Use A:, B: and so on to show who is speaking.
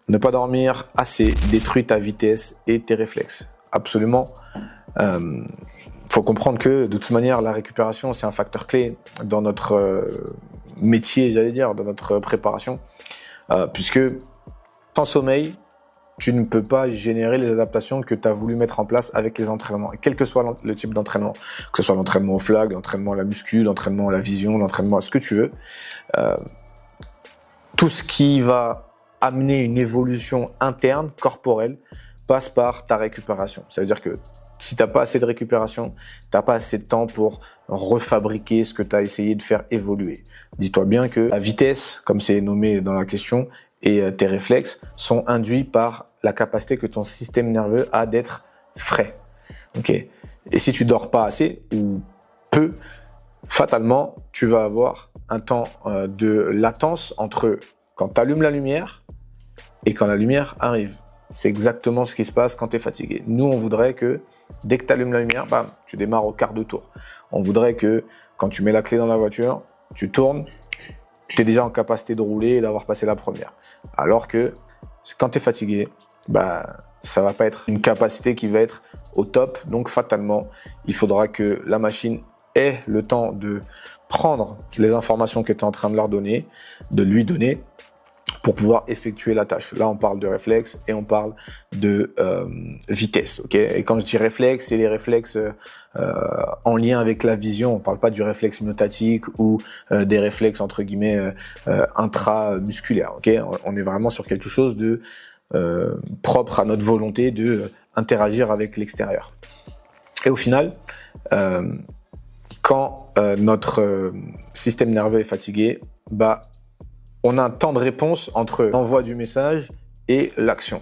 A: Ne pas dormir assez détruit ta vitesse et tes réflexes. Absolument. Faut comprendre que de toute manière, la récupération, c'est un facteur clé dans notre métier, j'allais dire, dans notre préparation. Puisque sans sommeil, tu ne peux pas générer les adaptations que tu as voulu mettre en place avec les entraînements. Et quel que soit le type d'entraînement, que ce soit l'entraînement au flag, l'entraînement à la muscu, l'entraînement à la vision, l'entraînement à ce que tu veux, tout ce qui va amener une évolution interne, corporelle, passe par ta récupération. Ça veut dire que si tu n'as pas assez de récupération, tu n'as pas assez de temps pour refabriquer ce que tu as essayé de faire évoluer. Dis-toi bien que la vitesse, comme c'est nommé dans la question, et tes réflexes sont induits par la capacité que ton système nerveux a d'être frais. Okay. Et si tu dors pas assez ou peu, fatalement, tu vas avoir un temps de latence entre quand tu allumes la lumière et quand la lumière arrive. C'est exactement ce qui se passe quand tu es fatigué. Nous, on voudrait que dès que tu allumes la lumière, bam, tu démarres au quart de tour. On voudrait que quand tu mets la clé dans la voiture, tu tournes, tu es déjà en capacité de rouler et d'avoir passé la première. Alors que quand tu es fatigué, ça va pas être une capacité qui va être au top. Donc fatalement, il faudra que la machine ait le temps de prendre les informations que tu es en train de lui donner pour pouvoir effectuer la tâche. Là, on parle de réflexe et on parle de vitesse. Okay. Et quand je dis réflexe, c'est les réflexes en lien avec la vision. On parle pas du réflexe myotatique ou des réflexes entre guillemets intramusculaires. Okay. On est vraiment sur quelque chose de propre à notre volonté de interagir avec l'extérieur. Et au final, quand notre système nerveux est fatigué, on a un temps de réponse entre l'envoi du message et l'action.